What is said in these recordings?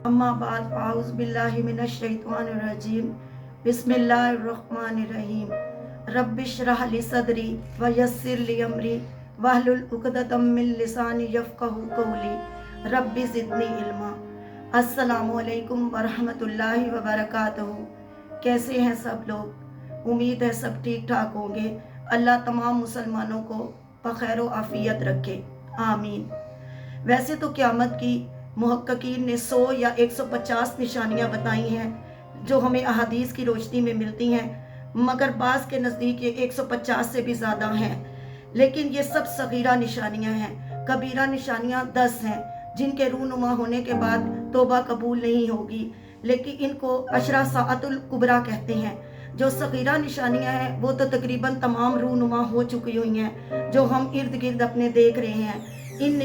अम्मा बाद आउज़ बिल्लाहि मिनश शैतानिर रजीम बिस्मिल्लाहिर रहमानिर रहीम रब्बिश्रह ली सदरी व यस्सिर ली अमरी वहलुल उक़दतम मिन लिसानी यफ़क़हू क़ौली रब्बि ज़िदनी इल्मा। अस्सलामु अलैकुम व रहमतुल्लाहि व बरकातहू। कैसे हैं सब लोग? उम्मीद है सब ठीक ठाक होंगे। अल्लाह तमाम मुसलमानों को बखैर व आफ़ियत रखे, आमीन। वैसे तो क़यामत की मुहक्किकीन ने 100 या 150 निशानियाँ बताई हैं जो हमें अहादीस की रोशनी में मिलती हैं, मगर बाज़ के नज़दीक ये 150 से भी ज़्यादा हैं। लेकिन ये सब सगीरा निशानियाँ हैं। कबीरा निशानियाँ 10 हैं जिनके रूनुमा होने के बाद तौबा कबूल नहीं होगी, लेकिन इनको अशरा साअतुल कुबरा कहते हैं। जो सगीरा निशानियाँ हैं वो तो तकरीबन तमाम रूनुमा हो चुकी हुई हैं, जो हम इर्द गिर्द अपने देख रहे हैं। इन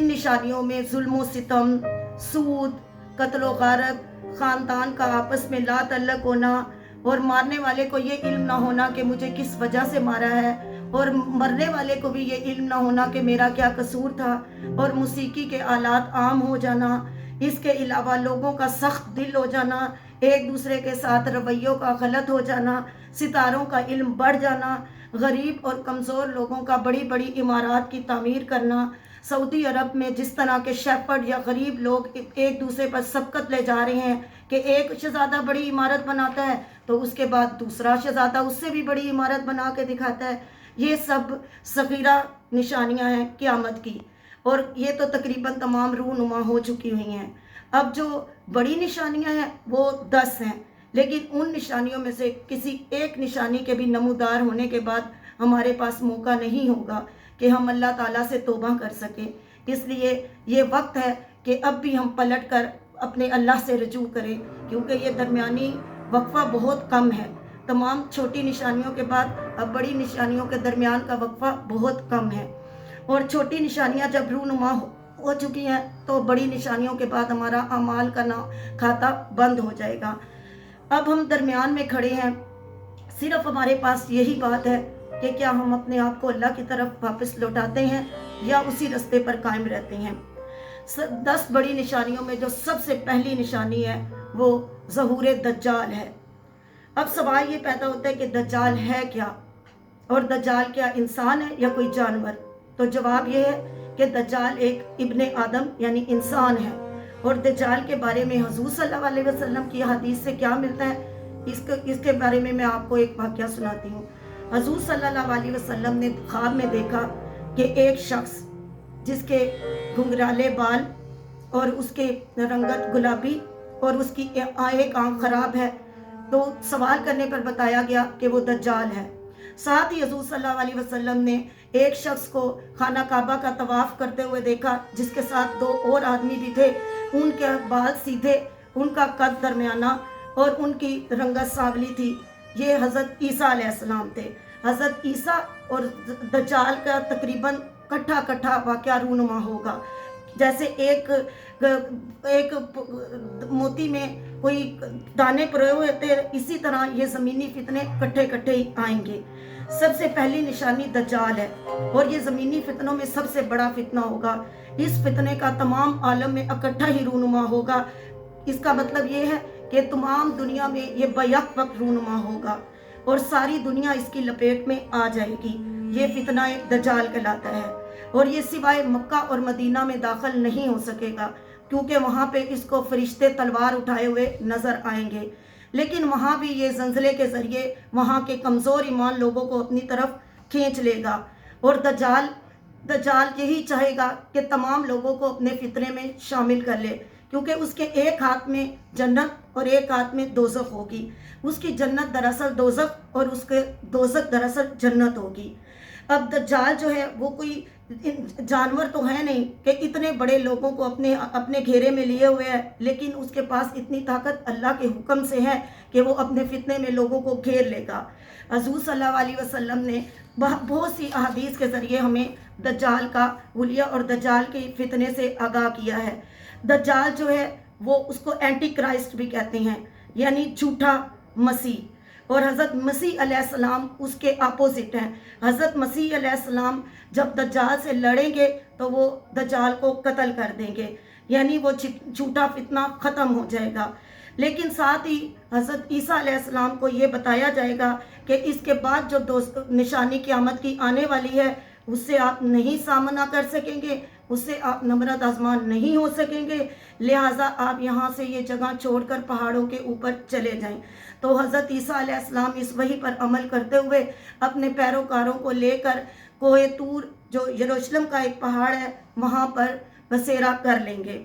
निशानियों में जुल्म सितम, सूद, कत्ल गारत, ख़ानदान का आपस में ला तल्लक होना और मारने वाले को ये इल्म ना होना कि मुझे किस वजह से मारा है, और मरने वाले को भी ये इल्म ना होना कि मेरा क्या कसूर था, और मौसीकी के आलात आम हो जाना। इसके अलावा लोगों का सख्त दिल हो जाना, एक दूसरे के साथ रवैयों का गलत हो जाना, सितारों का इल्म बढ़ जाना, गरीब और कमज़ोर लोगों का बड़ी बड़ी इमारत की तामीर करना। सऊदी अरब में जिस तरह के शेफर्ड या गरीब लोग एक दूसरे पर सबकत ले जा रहे हैं कि एक शहज़ादा बड़ी इमारत बनाता है तो उसके बाद दूसरा शहज़ादा उससे भी बड़ी इमारत बना के दिखाता है। ये सब सगीरा निशानियां हैं क़यामत की, और ये तो तकरीबन तमाम रूनुमा हो चुकी हुई हैं। अब जो बड़ी निशानियां हैं वो 10 हैं, लेकिन उन निशानियों में से किसी एक निशानी के भी नमूदार होने के बाद हमारे पास मौका नहीं होगा कि हम अल्लाह ताला से तौबा कर सकें। इसलिए ये वक्त है कि अब भी हम पलट कर अपने अल्लाह से रजू करें, क्योंकि ये दरमियानी वक्फ़ा बहुत कम है। तमाम छोटी निशानियों के बाद अब बड़ी निशानियों के दरमियान का वक्फ़ा बहुत कम है, और छोटी निशानियाँ जब रूनुमा हो चुकी हैं तो बड़ी निशानियों के बाद हमारा अमाल का खाता बंद हो जाएगा। अब हम दरमियान में खड़े हैं। सिर्फ हमारे पास यही बात है कि क्या हम अपने आप को अल्लाह की तरफ वापस लौटाते हैं या उसी रास्ते पर कायम रहते हैं। 10 बड़ी निशानियों में जो सबसे पहली निशानी है वो ज़हूर दज्जाल है। अब सवाल ये पैदा होता है कि दज्जाल है क्या, और दज्जाल क्या इंसान है या कोई जानवर? तो जवाब ये है कि दज्जाल एक इब्ने आदम यानी इंसान है। और दज्जाल के बारे में हुज़ूर सल्लल्लाहु अलैहि वसल्लम की हदीस से क्या मिलता है, इसके बारे में मैं आपको एक वाक़या सुनाती हूँ। हुज़ूर सल्लल्लाहु अलैहि वसल्लम ने ख्वाब में देखा कि एक शख्स जिसके घुंघराले बाल और उसके रंगत गुलाबी और उसकी एक आंख खराब है, तो सवाल करने पर बताया गया कि वो दज्जाल है। साथ ही हुज़ूर सल्लल्लाहु अलैहि वसल्लम ने एक शख्स को खाना काबा का तवाफ़ करते हुए देखा, जिसके साथ 2 और आदमी भी थे। उनके बाल सीधे, उनका कद दरमियाना और उनकी रंगत सांवली थी। ये हज़रत ईसा अलैहिस्सलाम थे। हज़रत ईसा और दज्जाल का तकरीबन कट्ठा वाक़या रूनुमा होगा। जैसे एक मोती में कोई दाने परोए हुए थे, इसी तरह ये ज़मीनी फितने कट्ठे ही आएंगे। सबसे पहली निशानी दज्जाल है, और ये ज़मीनी फितनों में सबसे बड़ा फितना होगा। इस फितने का तमाम आलम में इकट्ठा ही रूनुमा होगा। इसका मतलब ये है कि तमाम दुनिया में ये बैक वक्त रूनुमा होगा और सारी दुनिया इसकी लपेट में आ जाएगी। ये फितना एक दज्जाल कहलाता है, और ये सिवाय मक्का और मदीना में दाखिल नहीं हो सकेगा, क्योंकि वहाँ पे इसको फरिश्ते तलवार उठाए हुए नज़र आएंगे। लेकिन वहाँ भी ये ज़ंज़ले के ज़रिए वहाँ के कमज़ोर ईमान लोगों को अपनी तरफ खींच लेगा। और दज्जाल यही चाहेगा कि तमाम लोगों को अपने फितने में शामिल कर ले, क्योंकि उसके एक हाथ में जन्नत और एक हाथ में दोज़ख होगी। उसकी जन्नत दरअसल दोज़ख और उसके दोज़ख दरअसल जन्नत होगी। अब दज्जाल जो है वो कोई जानवर तो है नहीं कि इतने बड़े लोगों को अपने घेरे में लिए हुए है, लेकिन उसके पास इतनी ताकत अल्लाह के हुक्म से है कि वो अपने फितने में लोगों को घेर लेगा। हुज़ूर सल्लल्लाहु अलैहि वसल्लम ने बहुत सी अहादीस के ज़रिए हमें दज्जाल का हुलिया और दज्जाल के फितने से आगाह किया है। दज्जाल जो है वो उसको एंटी क्राइस्ट भी कहते हैं, यानी झूठा मसीह। और हज़रत मसीह अलैहिस्सलाम उसके अपोजिट हैं। हज़रत मसीह अलैहिस्सलाम जब दज्जाल से लड़ेंगे तो वो दज्जाल को कत्ल कर देंगे। यानी वो झूठा फितना ख़त्म हो जाएगा। लेकिन साथ ही हज़रत ईसा अलैहिस्सलाम को ये बताया जाएगा कि इसके बाद जो निशानी क़यामत की आने वाली है, उससे आप नहीं सामना कर सकेंगे, उससे आप नम्रत आज़मा नहीं हो सकेंगे, लिहाजा आप यहाँ से ये जगह छोड़कर पहाड़ों के ऊपर चले जाएं। तो हज़रत ईसा अलैहिस्सलाम इस वही पर अमल करते हुए अपने पैरोकारों को लेकर कोहे तूर, जो यरूशलेम का एक पहाड़ है, वहाँ पर बसेरा कर लेंगे।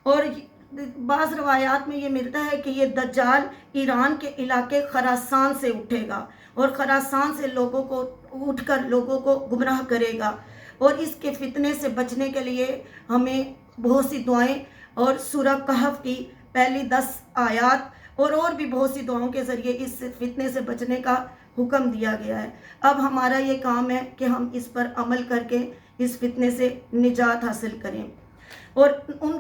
और बाज़ रवायात में ये मिलता है कि ये दज्जाल ईरान के इलाके खरासान से उठेगा और खरासान से लोगों को उठकर लोगों को गुमराह करेगा। और इसके फितने से बचने के लिए हमें बहुत सी दुआएं और सूरह कहफ की पहली 10 आयात और भी बहुत सी दुआओं के ज़रिए इस फितने से बचने का हुक्म दिया गया है। अब हमारा ये काम है कि हम इस पर अमल करके इस फितने से निजात हासिल करें और उन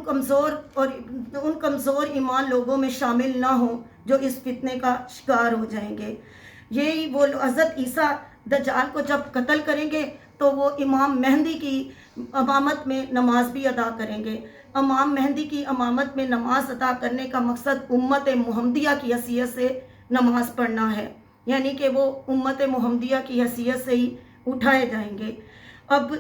कमज़ोर ईमान लोगों में शामिल ना हो जो इस फितने का शिकार हो जाएंगे। यही वो हज़रत ईसा दज्जाल को जब कत्ल करेंगे तो वो इमाम मेहंदी की इमामत में नमाज भी अदा करेंगे। इमाम मेहंदी की इमामत में नमाज अदा करने का मकसद उम्मत मुहम्मदिया की हैसियत से नमाज पढ़ना है, यानी कि वो उम्मत मुहम्मदिया की हैसियत से ही उठाए जाएंगे। अब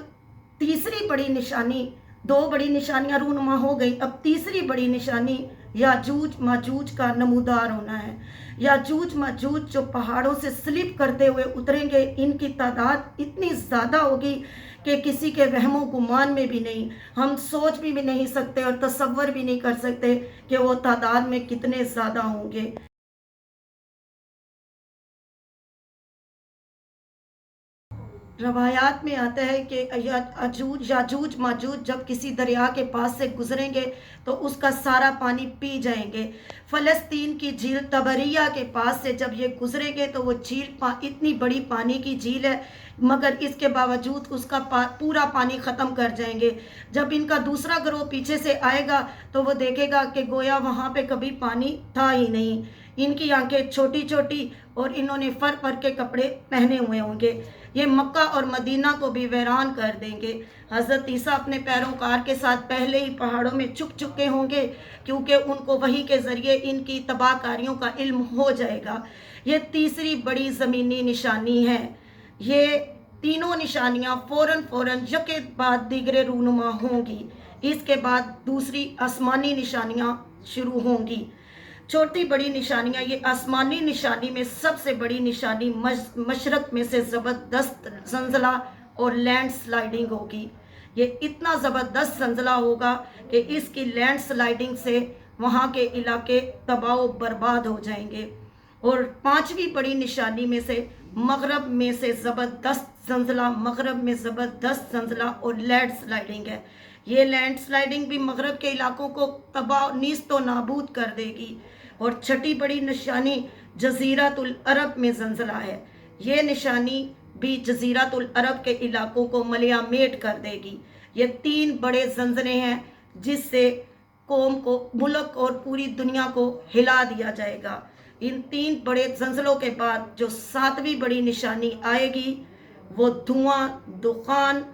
तीसरी बड़ी निशानी, 2 बड़ी निशानियां रूनुमा हो गई, अब तीसरी बड़ी निशानी याजूज माजूज का नमूदार होना है। याजूज माजूज जो पहाड़ों से स्लिप करते हुए उतरेंगे, इनकी तादाद इतनी ज़्यादा होगी कि किसी के वहमो गुमान में भी नहीं, हम सोच भी नहीं सकते और तसव्वुर भी नहीं कर सकते कि वो तादाद में कितने ज़्यादा होंगे। रवायात में आता है कि याजूज माजूज जब किसी दरिया के पास से गुजरेंगे तो उसका सारा पानी पी जाएंगे। फ़लस्तीन की झील तबरिया के पास से जब ये गुजरेंगे तो वो झील इतनी बड़ी पानी की झील है, मगर इसके बावजूद उसका पूरा पानी ख़त्म कर जाएंगे। जब इनका दूसरा गिरोह पीछे से आएगा तो वो देखेगा कि गोया वहाँ पे कभी पानी था ही नहीं। इनकी आंखें छोटी छोटी और इन्होंने फर के कपड़े पहने हुए होंगे। ये मक्का और मदीना को भी वैरान कर देंगे। हज़रत ईसा अपने पैरोकार के साथ पहले ही पहाड़ों में छुप चुके होंगे, क्योंकि उनको वही के ज़रिए इनकी तबाहकारियों का इल्म हो जाएगा। ये तीसरी बड़ी ज़मीनी निशानी है। ये तीनों निशानियाँ फ़ौरन यके बाद दीगरे रूनुमा होंगी। इसके बाद दूसरी आसमानी निशानियाँ शुरू होंगी। छोटी बड़ी निशानियाँ, ये आसमानी निशानी में सबसे बड़ी निशानी मशरक में से ज़बरदस्त ज़लज़ला और लैंड स्लाइडिंग होगी। ये इतना ज़बरदस्त ज़लज़ला होगा कि इसकी लैंड स्लाइडिंग से वहाँ के इलाके तबाह बर्बाद हो जाएंगे। और पांचवी बड़ी निशानी में से मगरब में से ज़बरदस्त ज़लज़ला, मगरब में ज़बरदस्त ज़लज़ला और लैंड स्लाइडिंग है। ये लैंड स्लाइडिंग भी मगरब के इलाकों को तबाह नीस्तो नाबूद कर देगी। और छठी बड़ी निशानी जज़ीरतुल अरब में ज़लज़ला है। ये निशानी भी जज़ीरतुल अरब के इलाकों को मलियामेट कर देगी। ये 3 बड़े ज़लज़ले हैं जिससे कौम को, मुल्क और पूरी दुनिया को हिला दिया जाएगा। इन 3 बड़े ज़लज़लों के बाद जो 7वीं बड़ी निशानी आएगी वो धुआं, दुखान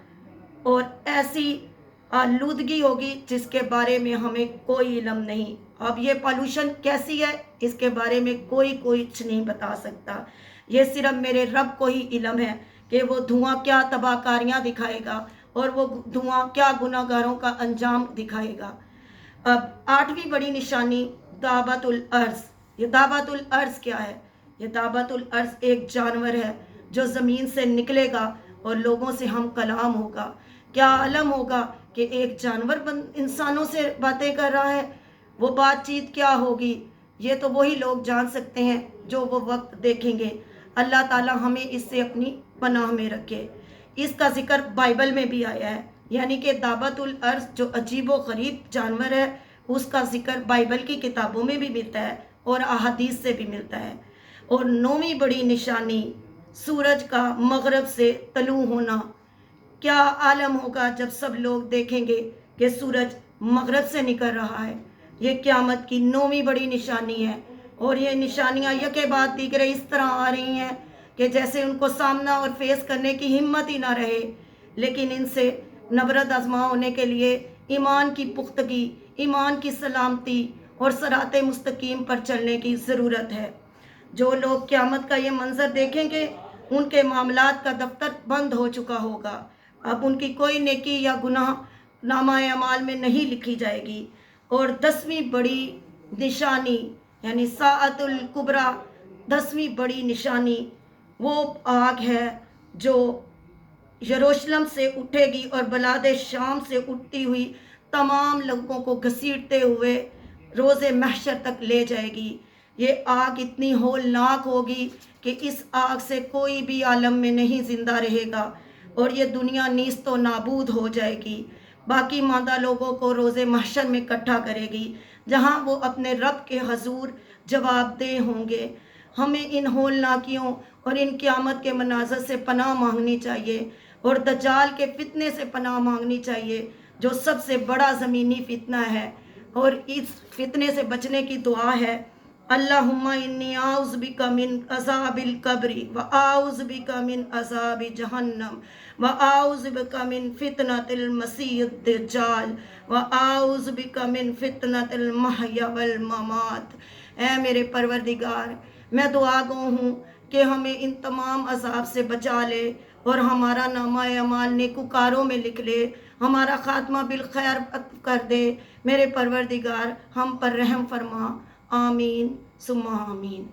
और ऐसी आलूदगी होगी जिसके बारे में हमें कोई इल्म नहीं। अब ये पॉल्यूशन कैसी है इसके बारे में कोई कुछ नहीं बता सकता। ये सिर्फ मेरे रब को ही इल्म है कि वो धुआं क्या तबाहकारियाँ दिखाएगा और वो धुआं क्या गुनाहगारों का अंजाम दिखाएगा। अब 8वीं बड़ी निशानी दाबतुल अर्ज़। ये दाबतुल अर्ज़ क्या है? ये दाबतुल अर्ज़ एक जानवर है जो ज़मीन से निकलेगा और लोगों से हम कलाम होगा। क्या आलम होगा कि एक जानवर इंसानों से बातें कर रहा है। वो बातचीत क्या होगी ये तो वही लोग जान सकते हैं जो वो वक्त देखेंगे। अल्लाह ताला हमें इससे अपनी पनाह में रखे। इसका जिक्र बाइबल में भी आया है, यानी कि दाबतुल अर्ज़ जो अजीब व गरीब जानवर है उसका जिक्र बाइबल की किताबों में भी मिलता है और अहादीस से भी मिलता है। और 9वीं बड़ी निशानी सूरज का मगरब से तलू होना। क्या आलम होगा जब सब लोग देखेंगे कि सूरज मगरब से निकल रहा है। ये क़यामत की 9वीं बड़ी निशानी है। और ये निशानियाँ यके बाद दीगरे इस तरह आ रही हैं कि जैसे उनको सामना और फेस करने की हिम्मत ही ना रहे। लेकिन इनसे नबरत आजमा होने के लिए ایمان کی پختگی، ایمان کی سلامتی اور صراط مستقیم پر چلنے کی ضرورت ہے۔ جو لوگ قیامت کا یہ منظر دیکھیں گے ان کے معاملات کا دفتر بند ہو چکا ہوگا، اب ان کی کوئی نیکی یا گناہ نامہ اعمال میں نہیں لکھی جائے گی۔ اور 10ویں بڑی نشانی یعنی ساعت الکبریٰ، 10ویں بڑی نشانی وہ آگ ہے جو یروشلم سے اٹھے گی اور بلاد شام سے اٹھتی ہوئی تمام لوگوں کو گھسیٹتے ہوئے روز محشر تک لے جائے گی۔ یہ آگ اتنی ہولناک ہوگی کہ اس آگ سے کوئی بھی عالم میں نہیں زندہ رہے گا اور یہ دنیا نیست و نابود ہو جائے گی۔ باقی ماندہ لوگوں کو روز محشر میں اکٹھا کرے گی جہاں وہ اپنے رب کے حضور جواب دہ ہوں گے۔ ہمیں ان ہولناکیوں اور ان قیامت کے مناظر سے پناہ مانگنی چاہیے اور دجال کے فتنے سے پناہ مانگنی چاہیے جو سب سے بڑا زمینی فتنہ ہے، اور اس فتنے سے بچنے کی دعا ہے، اللہم انی اعوذ بک من عذاب القبر واعوذ بک من عذاب جہنم واعوذ بک من فتنۃ المسیح الدجال واعوذ بک من فتنۃ المحیا والممات۔ اے میرے پروردگار، میں دعا گو ہوں کہ ہمیں ان تمام عذاب سے بچا لے اور ہمارا نامہ اعمال نیکوکاروں میں لکھ لے، ہمارا خاتمہ بالخیر کر دے۔ میرے پروردگار ہم پر رحم فرما، آمین ثم آمین۔